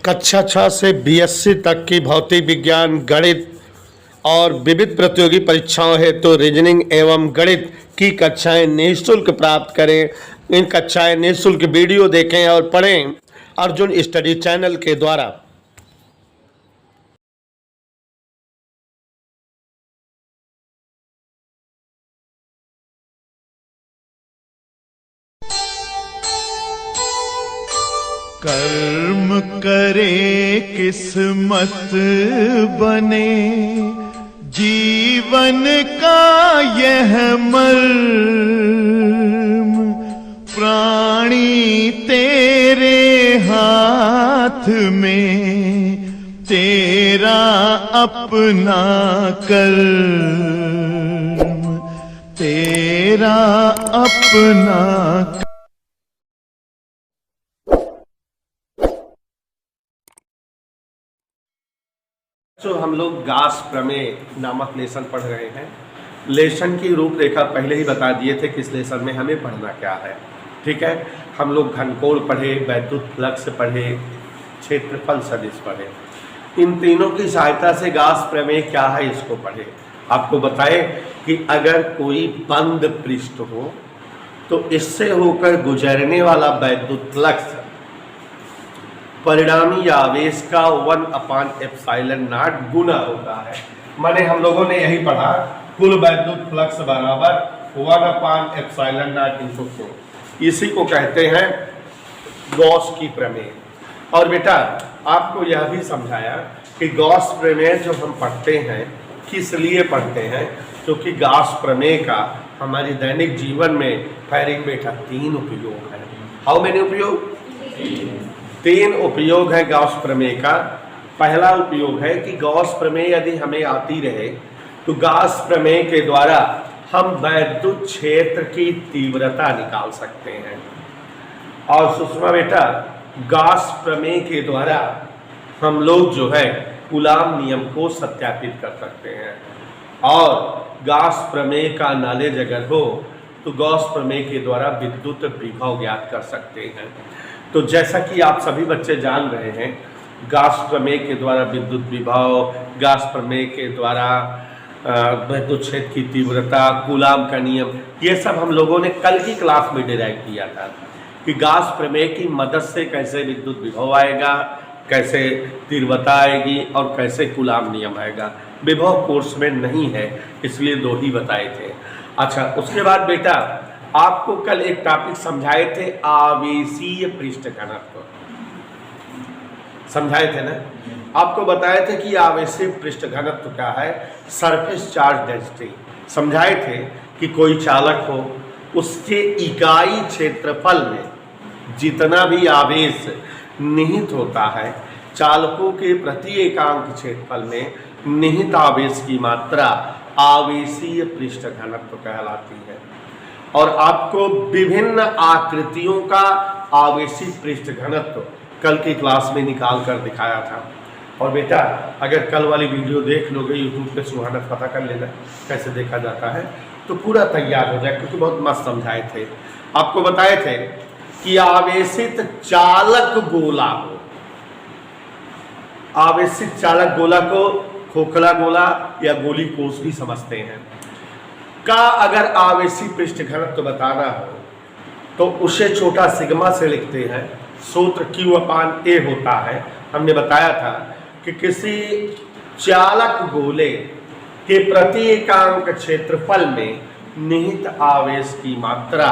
कक्षा 6 से बीएससी तक की भौतिक विज्ञान, गणित और विविध प्रतियोगी परीक्षाओं हेतु रीजनिंग एवं गणित की कक्षाएं निःशुल्क प्राप्त करें। इन कक्षाएं निःशुल्क वीडियो देखें और पढ़ें अर्जुन स्टडी चैनल के द्वारा। कर्म करे किस्मत बने, जीवन का यह मर्म प्राणी तेरे हाथ में, तेरा अपना कर्म, तेरा अपना। जो हम लोग गास प्रमेय नामक लेसन पढ़ रहे हैं। लेसन की रूपरेखा पहले ही बता दिए थे कि इस लेसन में हमें पढ़ना क्या है। ठीक है, हम लोग घनकोण पढ़े, वैद्युत फ्लक्स पढ़े, क्षेत्रफल सदिश पढ़े। इन तीनों की सहायता से गास प्रमेय क्या है इसको पढ़े। आपको बताएं कि अगर कोई बंद पृष्ठ हो तो इससे होकर गुजरने वाला वैद्युत फ्लक्स परिणामी आवेश का 1/ε0 गुना होता है। माने हम लोगों ने यही पढ़ा, कुल वैद्युत फ्लक्स बराबर 1/ε0 × Q। इसी को कहते हैं गॉस की प्रमेय। और बेटा आपको यह भी समझाया कि गॉस प्रमेय जो हम पढ़ते हैं किस लिए पढ़ते हैं, क्योंकि गॉस प्रमेय का हमारे दैनिक जीवन में फायरिंग बेटा 3 उपयोग है। हाउ मेनी उपयोग? 3 उपयोग है गॉस प्रमेय का। पहला उपयोग है कि गॉस प्रमेय यदि हमें आती रहे तो गॉस प्रमेय के द्वारा हम वैद्युत क्षेत्र की तीव्रता निकाल सकते हैं। और सुषमा बेटा गॉस प्रमेय के द्वारा हम लोग जो है कूलाम नियम को सत्यापित कर सकते हैं। और गॉस प्रमेय का नॉलेज अगर हो तो गॉस प्रमेय के द्वारा विद्युत विभव ज्ञात कर सकते हैं। तो जैसा कि आप सभी बच्चे जान रहे हैं, गॉस प्रमेय के द्वारा विद्युत विभव, गॉस प्रमेय के द्वारा विद्युत क्षेत्र की तीव्रता, कूलाम का नियम, ये सब हम लोगों ने कल की क्लास में डिराइव किया था कि गॉस प्रमेय की मदद से कैसे विद्युत विभव आएगा, कैसे तीव्रता आएगी और कैसे कूलाम नियम आएगा। विभव कोर्स में नहीं है, इसलिए 2 ही बताए थे। अच्छा, उसके बाद बेटा आपको कल एक टॉपिक समझाए थे, आवेशीय पृष्ठ घनत्व समझाए थे ना। आपको बताए थे कि आवेशीय पृष्ठ घनत्व क्या है, सरफेस चार्ज डेंसिटी। समझाए थे कि कोई चालक हो, उसके इकाई क्षेत्रफल में जितना भी आवेश निहित होता है, चालकों के प्रति एकांक क्षेत्रफल में निहित आवेश की मात्रा आवेशीय पृष्ठ घनत्व कहलाती है। और आपको विभिन्न आकृतियों का आवेशित पृष्ठ घनत्व कल की क्लास में निकाल कर दिखाया था। और बेटा अगर कल वाली वीडियो देख लोगे यूट्यूब पे सुहाना पता कर लेना कैसे देखा जाता है, तो पूरा तैयार हो जाए, क्योंकि बहुत मस्त समझाए थे। आपको बताए थे कि आवेशित चालक गोला हो, आवेशित चालक गोला को खोखला गोला या गोली कोष भी समझते हैं, का अगर आवेशी पृष्ठ घनत्व बताना हो तो उसे छोटा सिग्मा से लिखते हैं। सूत्र Q/A होता है। हमने बताया था कि किसी चालक गोले के प्रति एकांक क्षेत्रफल में निहित आवेश की मात्रा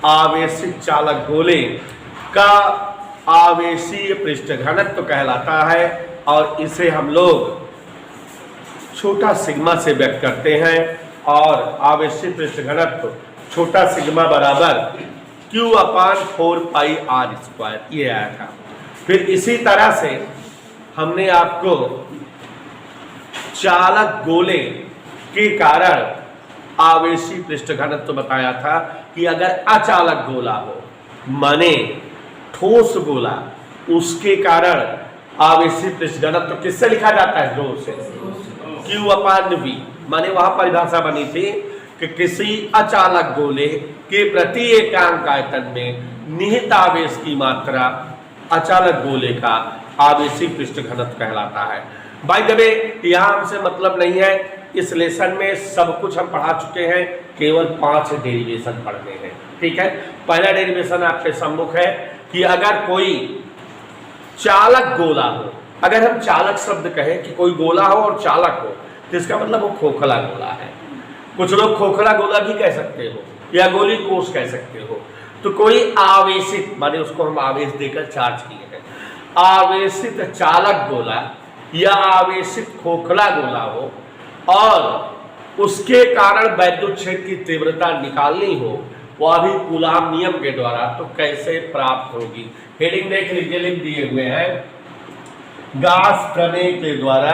आवेशित चालक गोले का आवेशीय पृष्ठ घनत्व कहलाता है। और इसे हम लोग छोटा सिग्मा से व्यक्त करते हैं। और आवेशित पृष्ठ घनत्व छोटा सिग्मा बराबर Q/4πr², ये आया था। फिर इसी तरह से हमने आपको चालक गोले के कारण आवेशीय पृष्ठ घनत्व बताया था कि अगर अचालक गोला हो, माने ठोस गोला, उसके कारण आवेशीय पृष्ठ घनत्व किससे लिखा जाता है? 2 से। Q/V, माने वहां परिभाषा बनी थी कि किसी अचालक गोले के प्रति एकांक आयतन में निहित आवेश की मात्रा अचालक गोले का आवेशी पृष्ठ घनत्व कहलाता है। भाई द वे यहाँ हमसे मतलब नहीं है, इस लेसन में सब कुछ हम पढ़ा चुके हैं, केवल 5 डेरिवेशन पढ़ने हैं। ठीक है, पहला डेरिवेशन आपके सम्मुख है कि अगर कोई चालक गोला हो, अगर हम चालक शब्द कहें कि कोई गोला हो और चालक हो तो इसका मतलब वो खोखला गोला है। कुछ लोग खोखला गोला भी कह सकते हो या गोली कोष कह सकते हो। तो कोई आवेशित, माने उसको हम आवेश देकर चार्ज किए हैं, आवेशित चालक गोला या आवेशित खोखला गोला हो और उसके कारण वैद्युत क्षेत्र की तीव्रता निकालनी हो, वह भी कूलाम नियम के द्वारा, तो कैसे प्राप्त होगी? हेडिंग देख लीजिए, लिख दिए हुए हैं, गास प्रमेय के द्वारा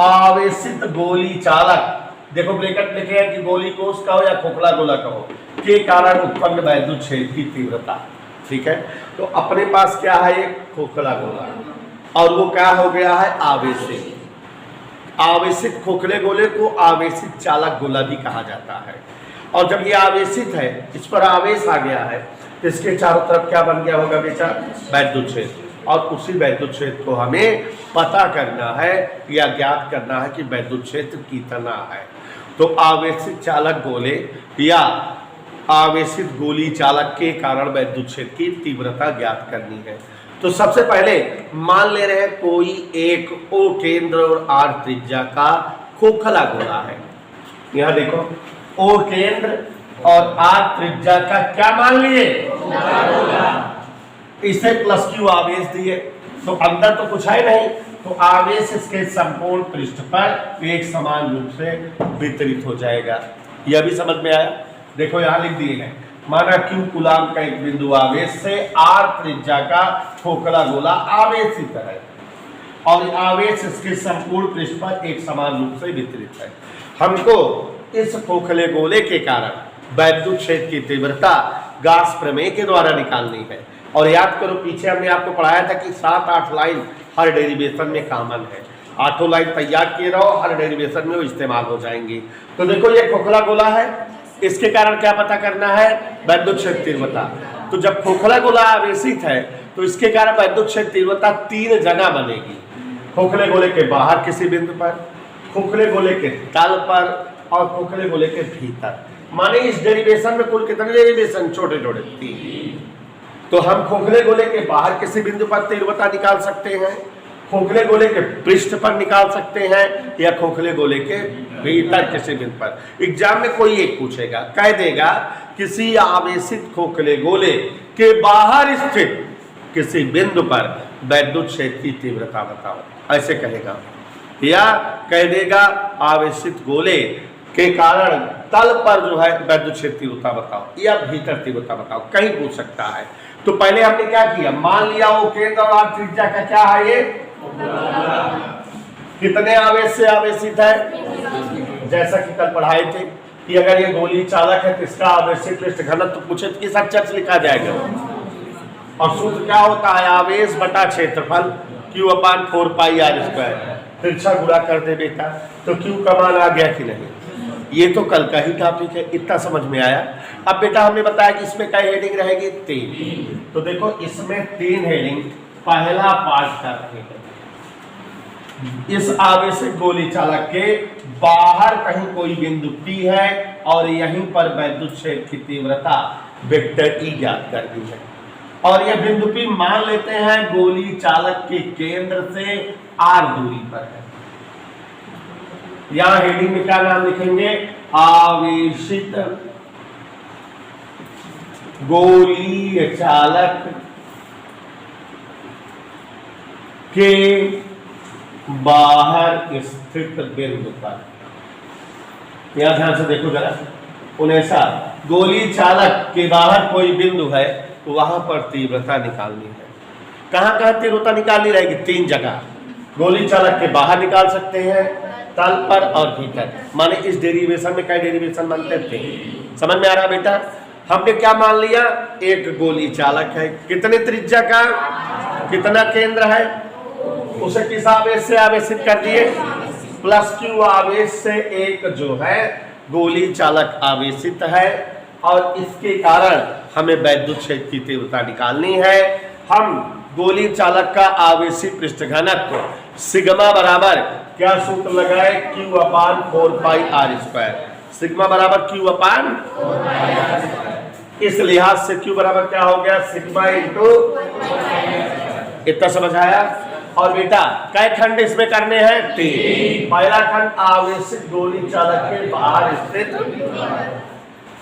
आवेशित गोली चालक, देखो ब्रैकेट लिखे हैं कि गोली कोष का हो या खोखला गोला का हो, के कारण उत्पन्न वैद्युत क्षेत्र की तीव्रता। ठीक है, तो अपने पास क्या है, एक खोखला गोला और वो क्या हो गया है, आवेशित। आवेशित खोखले गोले को आवेशित चालक गोला भी कहा जाता है। और जब ये आवेशित है, इस पर आवेश आ गया है, तो इसके चारों तरफ क्या बन गया होगा बेटा, वैद्युत क्षेत्र। और उसी वैद्युत क्षेत्र को हमें पता करना है या ज्ञात करना है कि वैद्युत क्षेत्र कितना है। तो आवेशित चालक गोले या आवेशित गोली चालक के कारण वैद्युत क्षेत्र की तीव्रता ज्ञात करनी है। तो सबसे पहले मान ले रहे हैं कोई एक O केंद्र और R त्रिज्या का खोखला गोला है। यहां देखो, O केंद्र और R त्रिज्या का क्या मान लिए, इसे प्लस Q आवेश दिए, तो अंदर तो कुछ है नहीं, तो आवेश इसके संपूर्ण पृष्ठ पर एक समान रूप से वितरित हो जाएगा। यह भी समझ में आया? देखो यहां लिख दिए हैं, माना Q कूलाम का एक बिंदु आवेश से R त्रिज्या का खोखला गोला आवेशित है और आवेश इसके संपूर्ण पृष्ठ पर एक समान रूप से वितरित है। हमको इस खोखले गोले के कारण वैद्युत क्षेत्र की तीव्रता गास प्रमेय के द्वारा निकालनी है। और याद करो, पीछे हमने आपको पढ़ाया था कि 7-8 लाइन हर डेरिवेशन में कॉमन है। 8 लाइन तैयार किए रहो, हर डेरिवेशन में वो इस्तेमाल हो जाएंगी। तो देखो ये खोखला गोला है, इसके कारण क्या पता करना है, वैद्युत क्षेत्र तीव्रता। तो जब खोखला गोला आवेशित है तो इसके कारण वैद्युत क्षेत्र तीव्रता 3 जगह बनेगी, खोखले गोले के बाहर किसी बिंदु पर, खोखले गोले के तल पर और खोखले गोले के भीतर। माने इस डेरिवेशन में कुल कितने डेरिवेशन, छोटे छोटे 3। तो हम खोखले गोले के बाहर किसी बिंदु पर तीव्रता निकाल सकते हैं, खोखले गोले के पृष्ठ पर निकाल सकते हैं या खोखले गोले के भीतर किसी बिंदु पर। एग्जाम में कोई एक पूछेगा, कह देगा किसी आवेशित खोखले गोले के बाहर स्थित किसी बिंदु पर वैद्युत क्षेत्र की तीव्रता बताओ, ऐसे कहेगा। या कह देगा आवेशित गोले के कारण तल पर जो है वैद्युत क्षेत्र तीव्रता बताओ या भीतर तीव्रता बताओ, कहीं पूछ सकता है। तो पहले हमने क्या किया, मान लिया वो केंद्र और R त्रिज्या का क्या है, ये कितने आवेश से आवेशित है, जैसा कि कल पढ़ाए थे कि अगर ये गोली चालक है तो इसका आवेशित पृष्ठ घनत्व पूछे तो किस अक्षर लिखा जाएगा। और सूत्र क्या होता है, आवेश बटा क्षेत्रफल Q/4 पाई r²। तिरछा गुणा कर दे बेटा, तो Q का मान आ गया कि नहीं। ये तो कल का ही टॉपिक है, इतना समझ में आया। अब बेटा हमने बताया कि इसमें क्या हेडिंग रहेगी, 3। तो देखो इसमें 3 हेडिंग। पहला पार्ट का रहेगा इस आवेशित गोली चालक के बाहर कहीं कोई बिंदु P है और यहीं पर वैद्युत क्षेत्र की तीव्रता वेक्टर E ज्ञात करनी है। और यह बिंदु P मान लेते हैं गोली चालक के केंद्र से R दूरी पर है। यहां हेडिंग में क्या नाम लिखेंगे, आवेशित गोली चालक के बाहर स्थित बिंदु पर। यहां ध्यान से देखो जरा, 19 गोली चालक के बाहर कोई बिंदु है तो वहां पर तीव्रता निकालनी है। कहां कहां तीव्रता निकालनी रहेगी, 3 जगह। गोली चालक के बाहर निकाल सकते हैं, तल पर और भीतर। माने इस डेरिवेशन में कई डेरिवेशन बनते थे, समझ में आ रहा बेटा। हमने क्या मान लिया, एक गोली चालक है, कितने त्रिज्या का, कितना केंद्र है, उसे किस आवेश से आवेशित कर दिए, +Q आवेश से एक जो है गोली चालक आवेशित है और इसके कारण हमें वैद्युत क्षेत्र की तीव्रता निकालनी है। हम गोली चालक का आवेशी पृष्ठ घनत्व सिग्मा बराबर क्या सूत्र लगाए, Q अपान 4πr²। सिग्मा बराबर Q अपान, इस लिहाज से Q बराबर क्या हो गया, सिग्मा इंटू, इतना समझ आया। और बेटा कई खंड इसमें करने हैं, 3। पहला खंड आवेशित गोली चालक के बाहर स्थित,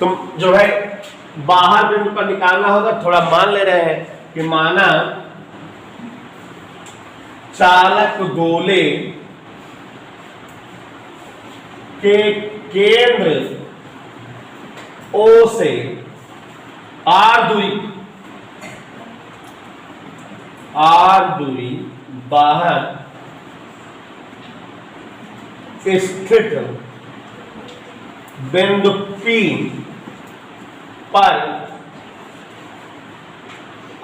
तुम जो है बाहर बिंदु पर निकालना होगा। थोड़ा मान ले रहे हैं कि माना चालक गोले के केंद्र O से R दूरी बाहर स्थित बिंदु P पर,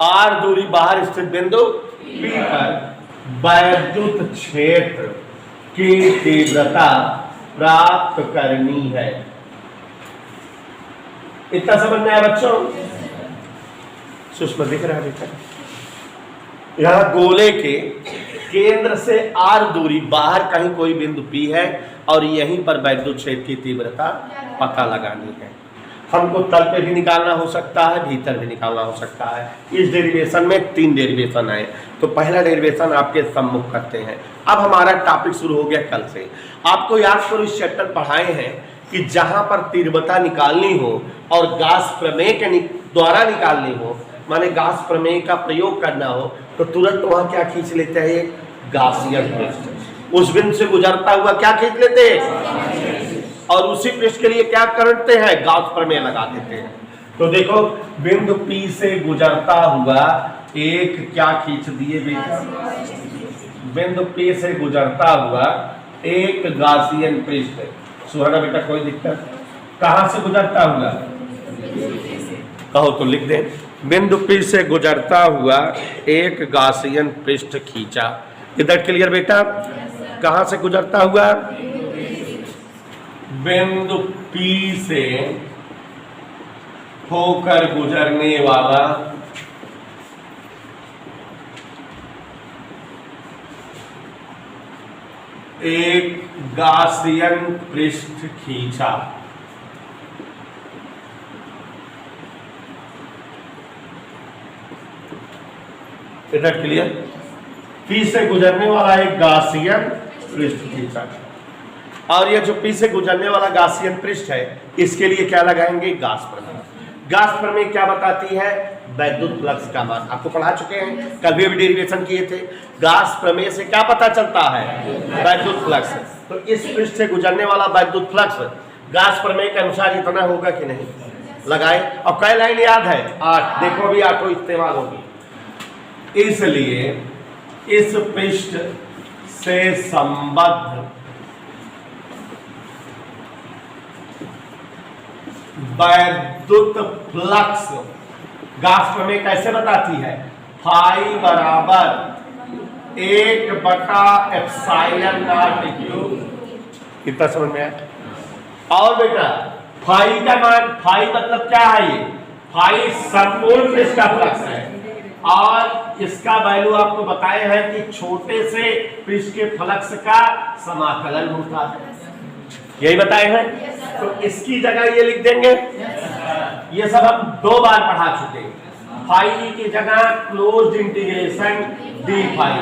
R दूरी बाहर स्थित बिंदु P पर वैद्युत क्षेत्र की तीव्रता प्राप्त करनी है। इतना समझ में आया बच्चों? सूक्ष्म दिख रहा है बेटा? यहां गोले के केंद्र से R दूरी बाहर कहीं कोई बिंदु P है और यहीं पर वैद्युत क्षेत्र की तीव्रता पता लगानी है। हमको तल पे भी निकालना हो सकता है, भीतर भी निकालना हो सकता है। इस डेरिवेशन में 3 डेरिवेशन आए, तो पहला डेरिवेशन आपके सम्मुख करते हैं। अब हमारा टॉपिक शुरू हो गया कल से। आपको याद करो इस चैप्टर पढ़ाए हैं कि जहां पर तीव्रता निकालनी हो और गाउस प्रमेय के द्वारा निकालनी हो, माने गाउस प्रमेय का प्रयोग करना हो, तो तुरंत वहां क्या खींच लेते हैं, गाउसियन पृष्ठ। उस बिंदु से गुजरता हुआ क्या खींच लेते हैं, और उसी पृष्ठ के लिए क्या करते हैं, गाउस प्रमेय लगा देते हैं। तो देखो बिंदु P से गुजरता हुआ एक क्या खींच दिए बेटा, बिंदु P से गुजरता हुआ एक गाउसियन पृष्ठ। सुहाना बेटा कोई दिक्कत? कहां से गुजरता हुआ, कहो तो लिख दे। बिंदु P से गुजरता हुआ एक गाउसियन पृष्ठ खींचा। इधर क्लियर बेटा? कहां से गुजरता हुआ, बिंदु P से होकर गुजरने वाला एक गाउसियन पृष्ठ खींचा। इधर क्लियर? P से गुजरने वाला एक गाउसियन पृष्ठ खींचा, और ये जो P से गुजरने वाला गाउसियन पृष्ठ है, इसके लिए क्या लगाएंगे, गाउस प्रमेय। गाउस प्रमेय क्या बताती है, वैद्युत फ्लक्स का मान। आपको पढ़ा चुके हैं, कल भी डेरिवेशन किए थे। गाउस प्रमेय से क्या पता चलता है, वैद्युत फ्लक्स। तो इस पृष्ठ से गुजरने वाला वैद्युत फ्लक्स गाउस प्रमेय के अनुसार इतना होगा कि नहीं, लगाए। और कई लाइन याद है, 8। देखो अभी 8 इस्तेमाल होगी। इसलिए इस पृष्ठ से संबद्ध वैद्युत फ्लक्स गाउस प्रमेय कैसे बताती है, फाई बराबर 1/ε0 कितना समझ में आया? और बेटा फाई का मान, फाई मतलब क्या है, ये फाई संपूर्ण पृष्ठ का फ्लक्स है, और इसका वैल्यू आपको बताए हैं कि छोटे से पृष्ठ के फ्लक्स का समाकलन होता है, यही बताए हैं। तो इसकी जगह ये लिख देंगे, ये सब हम 2 बार पढ़ा चुके हैं। फाई की जगह क्लोज्ड इंटीग्रेशन डी फाई।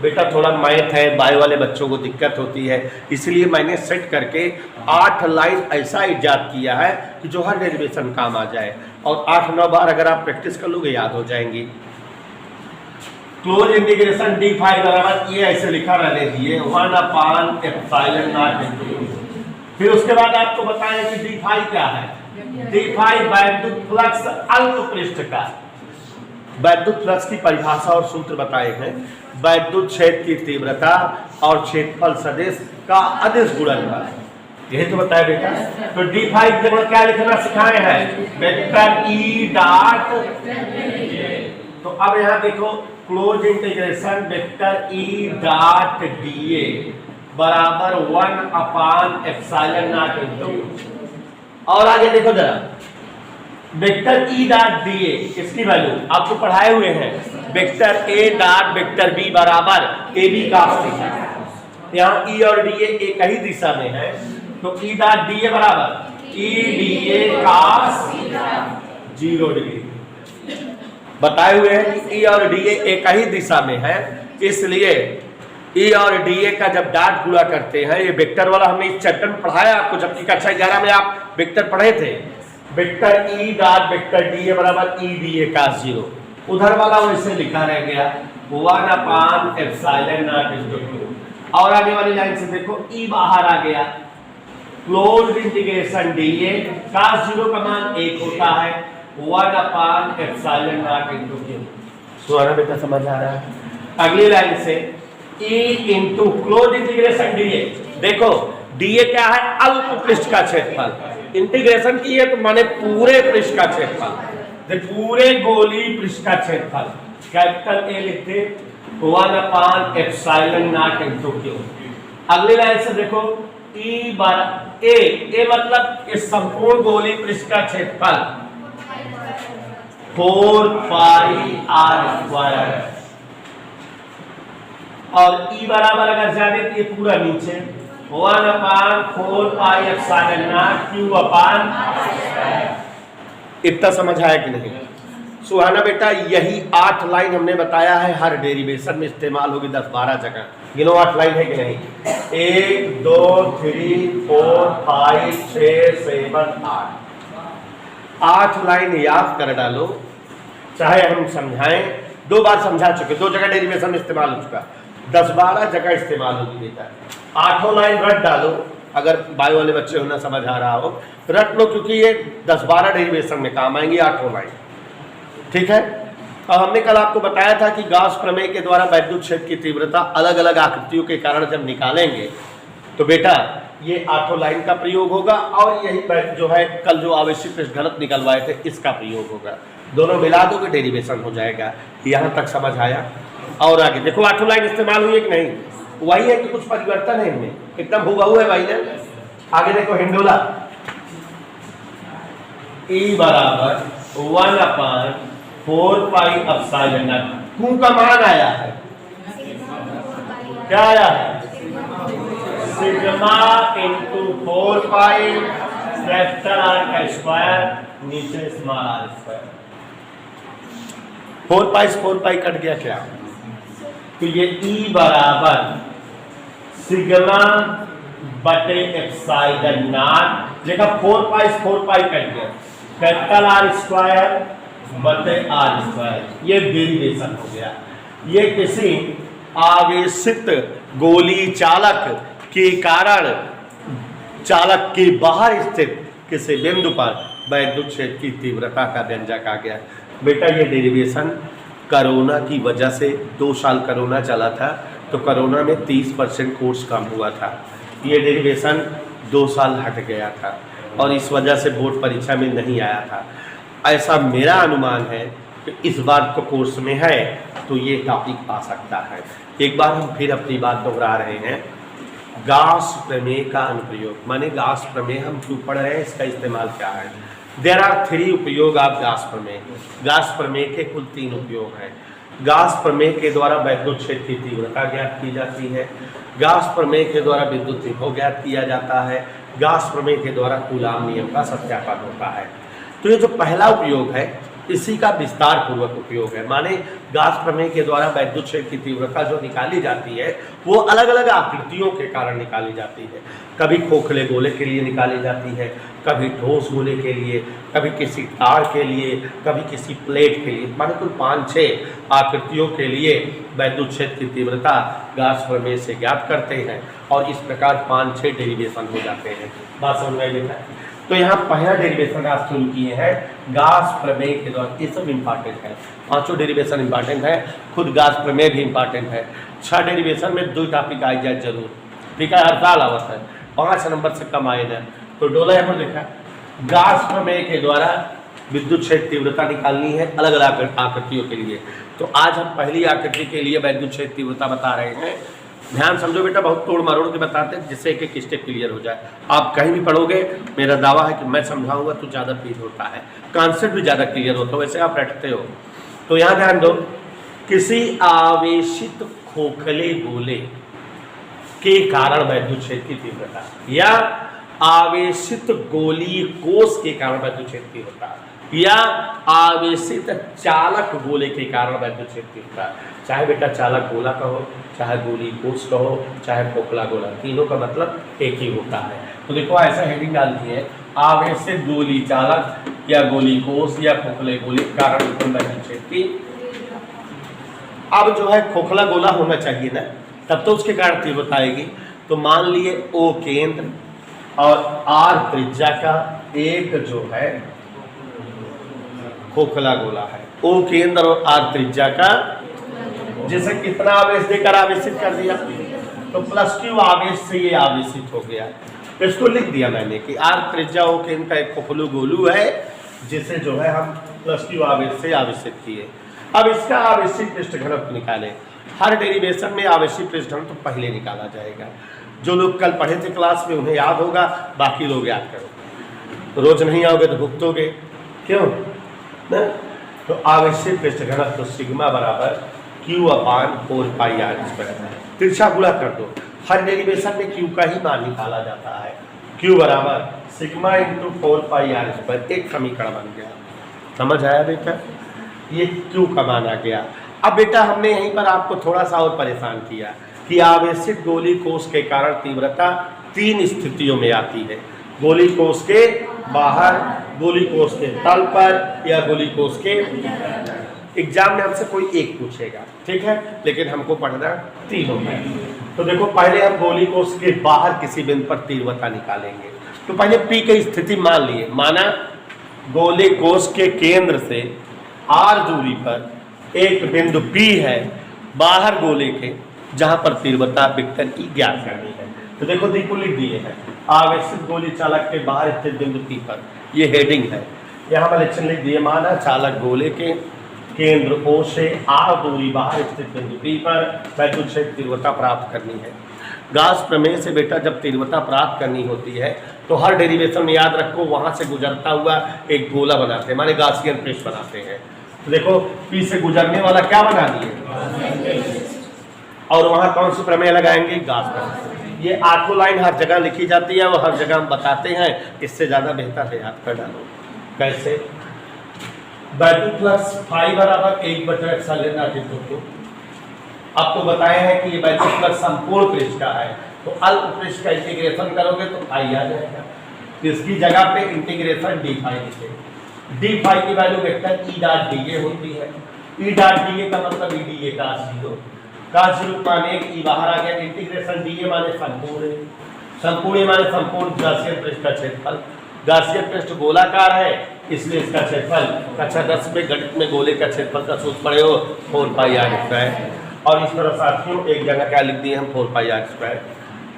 बेटा थोड़ा मैथ है, बायो वाले बच्चों को दिक्कत होती है, इसलिए मैंने सेट करके 8 लाइन ऐसा इजाद किया है कि जो हर डेरिवेशन काम आ जाए, और 8-9 बार अगर आप प्रैक्टिस कर लोगे याद हो जाएंगी। क्लोज इंटीग्रेशन डी फाई बराबर, ये ऐसे लिखा रहने दिए 1/ε0। फिर उसके बाद आपको बताएं कि डी फाई क्या है। डी फाई वैद्युत फ्लक्स अल्प पृष्ठ का, वैद्युत फ्लक्स की परिभाषा और सूत्र बताए हैं। वैद्युत क्षेत्र की तीव्रता और क्षेत्रफल सदिश का अदिश गुणनफल, यही तो बताया बेटा। तो डी फाई की जगह क्या लिखना सिखाए हैं, वेक्टर ई डॉट। तो अब यहाँ देखो close integration vector E dot D A बराबर 1/ε0। और आगे देखो जरा, vector E dot D A, इसकी वैल्यू आपको पढ़ाए हुए हैं, vector A dot vector B बराबर ए बी cos थीटा। यहाँ ई और डी ए एक ही दिशा में है, तो ई डॉट डी ए बराबर E D A cos 0 degree. बताए हुए हैं कि ई और डी ए एक ही दिशा में है, इसलिए ई और डी ए का जब डॉट गुणा करते हैं, ये वेक्टर वाला हमने इस चैप्टर में पढ़ाया आपको, जबकि कक्षा 11 में आप वेक्टर पढ़े थे। Vector E dot vector D A बराबर ई डी ए cos 0। उधर वाला वैसे लिखा रह गया 1/ε0 और आगे वाली लाइन से देखो ई बाहर आ गया, closed integration D A cos 0 का मान 1 होता है 1/ε0 सुना बेटा, समझ आ रहा है? अगली लाइन से e into close integration D A, देखो डी ए क्या है, अल्प पृष्ठ का क्षेत्रफल, इंटीग्रेशन की है तो माने पूरे पृष्ठ का क्षेत्रफल, पूरे गोली पृष्ठ का क्षेत्रफल, कैपिटल ए लिखते 1/ε0 अगली लाइन से देखो e बार ए मतलब इस संपूर्ण गोली पृष्ठ का क्षेत्रफल 4πr², और e बराबर अगर जाने तो ये पूरा नीचे 1/4πε0 इतना समझ आया कि नहीं? सुहाना बेटा, यही 8 लाइन हमने बताया है हर डेरिवेशन में इस्तेमाल होगी 10-12 जगह। गिनो 8 लाइन है कि नहीं? 1 2 3 4 5 6 7 8 लाइन याद कर डालो, चाहे हम समझाएं, 2 बार समझा चुके, 2 जगह डेरिवेशन में इस्तेमाल हो चुका, 10-12 जगह इस्तेमाल होगी बेटा। 8 लाइन रट डालो, अगर बायो वाले बच्चे होना समझ आ रहा हो रट लो, क्योंकि ये 10-12 डेरिवेशन में काम आएंगी 8 लाइन। ठीक है? और हमने कल आपको बताया था कि गॉस प्रमेय के द्वारा वैद्युत क्षेत्र की तीव्रता अलग अलग आकृतियों के कारण जब निकालेंगे तो बेटा ये 8 लाइन का प्रयोग होगा, और यही जो है कल जो आवश्यक पृष्ठ घनत्व निकलवाए थे इसका प्रयोग होगा, दोनों मिला दो कि डेरिवेशन हो जाएगा। यहाँ तक समझ आया? और आगे देखो 8 लाइन इस्तेमाल हुई है कि नहीं? वही है कि कुछ परिवर्तन है इनमें, एकदम हुबहू है भाई ने। आगे देखो हिंडोला, E बराबर 1/4πε0, Q का मान आया है, क्या आया है? सिग्मा इंटू 4π कैपिटल R का स्क्वायर नीचे स्मॉल r स्क्वायर। 4π से 4π कट गया क्या? तो ये E बराबर सिग्मा बटे ε0, देखा 4π से 4π कट गया, कैपिटल R स्क्वायर बटे R स्क्वायर, ये डेरिवेशन हो गया। ये किसी आवेशित गोली चालक के कारण चालक के बाहर स्थित किसी बिंदु पर वैद्युत क्षेत्र की तीव्रता का व्यंजक आ गया। बेटा ये डेरिवेशन कोरोना की वजह से 2 साल कोरोना चला था, तो कोरोना में 30% कोर्स कम हुआ था, ये डेरिवेशन 2 साल हट गया था और इस वजह से बोर्ड परीक्षा में नहीं आया था। ऐसा मेरा अनुमान है कि इस बार तो कोर्स में है तो ये टॉपिक आ सकता है। एक बार हम फिर अपनी बात दोहरा रहे हैं, गॉस प्रमेय का अनुप्रयोग, माने गॉस प्रमेय हम क्यों पढ़ रहे हैं, इसका इस्तेमाल क्या है। देयर आर 3 उपयोग ऑफ गॉस प्रमेय। गॉस प्रमेय के कुल 3 उपयोग हैं। गॉस प्रमेय के द्वारा वैद्युत क्षेत्र की तीव्रता ज्ञात की जाती है, गॉस प्रमेय के द्वारा विद्युत विभव ज्ञात किया जाता है, गॉस प्रमेय के द्वारा कूलाम नियम का सत्यापन होता है। तो ये जो पहला उपयोग है इसी का विस्तार पूर्वक उपयोग है, माने गॉस प्रमेय के द्वारा वैद्युत क्षेत्र की तीव्रता जो निकाली जाती है वो अलग अलग आकृतियों के कारण निकाली जाती है। कभी खोखले गोले के लिए निकाली जाती है, कभी ठोस गोले के लिए, कभी किसी तार के लिए, कभी किसी प्लेट के लिए, माने कुल 5-6 आकृतियों के लिए वैद्युत क्षेत्र की तीव्रता गॉस प्रमेय से ज्ञात करते हैं और इस प्रकार 5-6 डेरिवेशन हो जाते हैं। बात समझ में आई? तो यहाँ पहला डेरिवेशन आप शुरू किए हैं गॉस प्रमेय के द्वारा, ये सब इंपॉर्टेंट है, 5 डेरिवेशन इंपॉर्टेंट है, खुद गॉस प्रमेय भी इंपॉर्टेंट है। 6 डेरिवेशन में 2 टॉपिक आ जाए जरूर, ठीक है, हर साल आवत है, 5 नंबर से कम आए जाए। तो डोला यहाँ पर देखा, गॉस प्रमेय के द्वारा विद्युत क्षेत्र तीव्रता निकालनी है अलग अलग आकृतियों के लिए। तो आज हम पहली आकृति के लिए वैद्युत क्षेत्र तीव्रता बता रहे हैं, ध्यान समझो बेटा, बहुत तोड़ मरोड़ के बताते हैं जिससे एक एक स्टेप क्लियर हो जाए। आप कहीं भी पढ़ोगे, मेरा दावा है कि मैं समझाऊंगा तो ज़्यादा फील होता है, कॉन्सेप्ट भी ज़्यादा क्लियर होता है, वैसे आप रटते हो। तो यहाँ ध्यान दो, किसी आवेशित खोखले गोले के कारण वैद्युत क्षेत्र की तीव्रता या आवेशित गोलीय कोष के कारण वैद्युत क्षेत्र की तीव्रता या आवेशित चालक गोले के कारण वैद्युत क्षेत्र की तीव्रता, चाहे बेटा चालक गोला कहो, चाहे गोली कोष कहो, चाहे खोखला गोला, तीनों का मतलब एक ही होता है। तो देखो ऐसा हेडिंग डालती है, आवेशित गोली चालक या गोली कोष या खोखले गोले के कारण उत्पन्न वैद्युत क्षेत्र की। अब जो है खोखला गोला होना चाहिए ना, तब तो उसके कारण तीव्रता आएगी। तो मान लिए O केंद्र और R त्रिज्या का एक जो है खोखला गोला है, O केंद्र और R त्रिज्या का, जिसे कितना आवेश देकर आवेशित कर दिया, तो +Q आवेश से ये आवेशित हो गया। इसको लिख दिया मैंने कि R त्रिज्या O केंद्र का एक खोखलू गोलू है, जिसे जो है हम +Q आवेश से आवेशित किए। अब इसका आवेशित पृष्ठ घनत्व निकालें। हर डेरिवेशन में आवेशित पृष्ठ घनत्व तो पहले निकाला जाएगा। जो लोग कल पढ़े थे क्लास में उन्हें याद होगा, बाकी लोग याद करो, रोज नहीं आओगे तो भुगतोगे, क्यों ना? तो आवेशित पृष्ठ घनत्व तो सिग्मा बराबर Q/4πr²। तिरछा गुणा कर दो, हर डेरिवेशन में Q का ही मान निकाला जाता है। Q बराबर सिग्मा × 4πr², एक समीकरण बन गया। समझ आया बेटा? ये Q का मान आ गया। अब बेटा हमने यहीं पर आपको थोड़ा सा और परेशान किया कि आवेशित गोली कोष के कारण तीव्रता 3 स्थितियों में आती है, गोली कोष के बाहर, गोली कोष के तल पर या गोली कोष के। एग्जाम में हमसे कोई एक पूछेगा, ठीक है, लेकिन हमको पढ़ना तीनों है। तो देखो पहले हम गोली कोष के बाहर किसी बिंदु पर तीव्रता निकालेंगे। तो पहले P की स्थिति मान लिए, माना गोली कोष के केंद्र से R दूरी पर एक बिंदु P है बाहर गोले के, जहां पर तीव्रता वेक्टर की ज्ञात करनी है। तो देखो को लिख दिए हैं, आवेशित गोली चालक के बाहर स्थित बिंदु P पर, ये हेडिंग है, यहाँ पर लिख दिए, माना चालक गोले के केंद्र O से R दूरी बाहर स्थित बिंदु P पर वैद्युत क्षेत्र तीव्रता प्राप्त करनी है। गाउस प्रमेय से बेटा जब तीव्रता प्राप्त करनी होती है तो हर डेरिवेशन में याद रखो, वहां से गुजरता हुआ एक गोला बनाते हैं, माने गाउसियन पृष्ठ बनाते हैं। तो देखो P से गुजरने वाला क्या बना दिए, और वहां कौन सी प्रमेय लगाएंगे, गाउस प्रमेय। ये 8 लाइन हर जगह लिखी जाती है, वो हर जगह हम बताते हैं, इससे ज्यादा बेहतर है याद कर डालो। कैसे? वैद्युत फ्लक्स फाई बराबर 1/ε0 आपको बताया है कि ये वैद्युत फ्लक्स संपूर्ण पृष्ठ का है, तो अल्प पृष्ठ का इंटीग्रेशन करोगे तो फाई आ जाएगा। तो इसकी जगह पे इंटीग्रेशन डी फाई लिखे, डी फाई की value vector E dot D ए होती है। ई डॉट डी ए का मतलब ई डी ए का 0 का 0 माने ई बाहर आ गया, इंटीग्रेशन डी ए माने संपूर्ण, संपूर्ण माने संपूर्ण गाउसियन पृष्ठ का क्षेत्रफल। गाउसियन पृष्ठ गोलाकार है, इसलिए इसका क्षेत्रफल कक्षा 10 में गणित में गोले का क्षेत्रफल का सूत्र पढ़े हो, 4πr²। और इस तरह साथियों एक जगह क्या लिख दिए हम, 4πr²।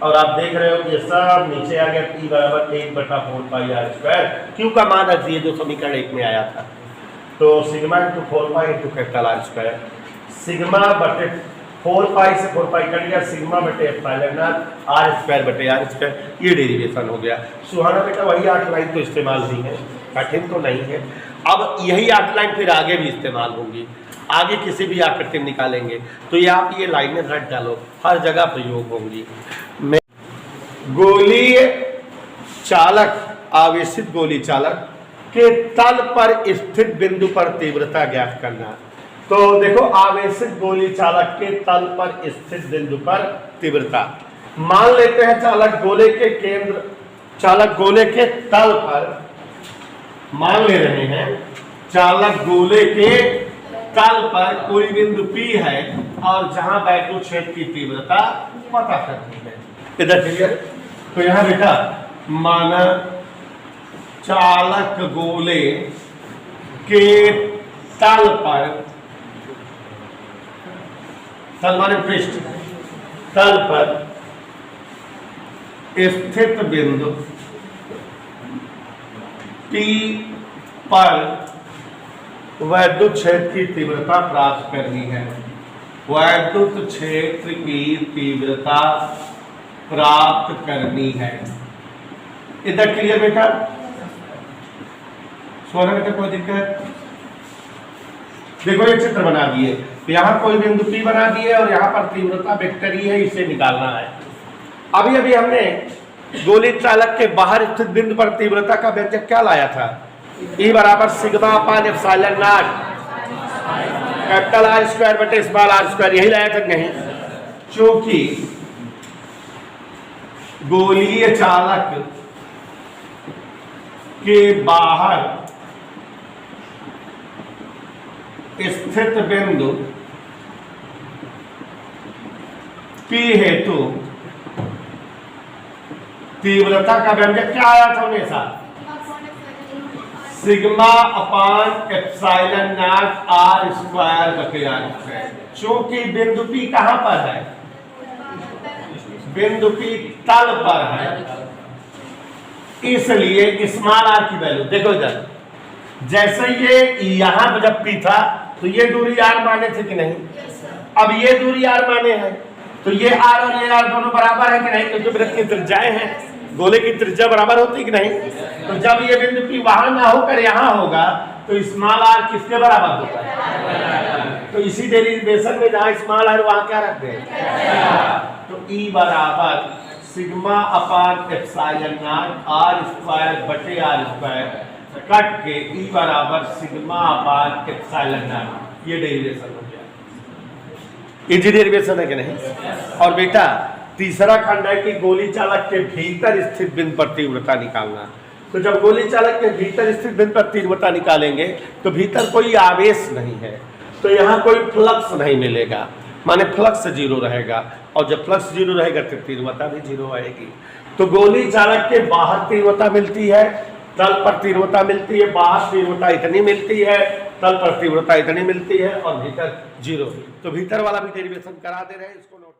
और आप देख रहे हो कि ये सब नीचे आ गया, P बराबर 1/4πr²। Q का मान रख दिए जो समीकरण 1 में आया था, तो सिग्मा × 4π × सिग्मा बटे 4π से 4π कट गया, सिग्मा बटे ε0r²/r²। ये डेरिवेशन हो गया। सुहाना बेटा वही 8 लाइन तो इस्तेमाल हुई है, कठिन तो नहीं है। अब यही 8 लाइन फिर आगे भी इस्तेमाल होंगी, आगे किसी भी आकृति में निकालेंगे, तो ये आप ये लाइनें रट डालो, हर जगह प्रयोग होंगी। गोलीय चालक, आवेशित गोली चालक के तल पर स्थित बिंदु पर तीव्रता ज्ञात करना। तो देखो आवेशित गोली चालक के तल पर स्थित बिंदु पर तीव्रता, मान लेते हैं चालक गोले के केंद्र, चालक गोले के तल पर मान ले रहे हैं, चालक गोले के तल पर कोई बिंदु P है और जहां वैद्युत क्षेत्र की तीव्रता पता करनी है। इधर क्लियर? तो यहां बेटा माना चालक गोले के तल पर, तल माने पृष्ठ, तल पर स्थित बिंदु P पर वैद्युत क्षेत्र की तीव्रता प्राप्त करनी है। वैद्युत क्षेत्र की तीव्रता प्राप्त करनी है। इधर क्लियर बेटा? सोना बेटा कोई दिक्कत? देखो ये चित्र बना दिए, यहाँ कोई बिंदु P बना दिए और यहाँ पर तीव्रता वेक्टर E है, इसे निकालना है। अभी अभी हमने गोली चालक के बाहर स्थित बिंदु पर तीव्रता का व्यंजक क्या लाया था? E बराबर sigma upon epsilon not capital R square बटे स्मॉल r स्क्वायर, यही लाया था नहीं? क्योंकि गोलीय चालक के बाहर स्थित बिंदु P हेतु तीव्रता का व्यंजक क्या आया था हमेशा? Sigma upon epsilon not R square बटे R स्क्वायर। क्योंकि बिंदु P कहां पर है? बिंदु P तल पर है, इसलिए स्मॉल r की वैल्यू देखो इधर, जैसे ये यहां पर जब P था तो ये दूरी r माने थे कि नहीं? अब ये दूरी r माने है, तो ये r और ये r दोनों बराबर है कि नहीं? क्योंकि वृत्त की त्रिज्याएं हैं, गोले की त्रिज्या बराबर होती है कि नहीं? तो जब ये बिंदु P वहां ना होकर यहां होगा तो स्मॉल r किसके बराबर होगा? तो इसी डेरिवेशन में जहां स्मॉल r वहां क्या रखते हैं? तो E बराबर sigma upon epsilon not r square बटे r स्क्वायर कट के E बराबर सिग्मा अपान एप्सिलॉन नॉट, ये डेरिवेशन हो गया। इजी डेरिवेशन है कि नहीं? और बेटा तीसरा खंड है कि गोली चालक के भीतर स्थित बिंदु पर तीव्रता निकालना। तो जब गोली चालक के भीतर स्थित बिंदु पर तीव्रता निकालेंगे तो भीतर कोई आवेश नहीं है, तो यहाँ कोई फ्लक्स नहीं मिलेगा, माने फ्लक्स जीरो रहेगा, और जब फ्लक्स जीरो रहेगा तो तीव्रता भी जीरो आएगी। तो गोली चालक के बाहर तीव्रता मिलती है, तल पर तीव्रता मिलती है, बाहर तीव्रता इतनी मिलती है, तल पर तीव्रता इतनी मिलती है, और भीतर जीरो। तो भीतर वाला भी डेरिवेशन करा दे रहे हैं, इसको नोट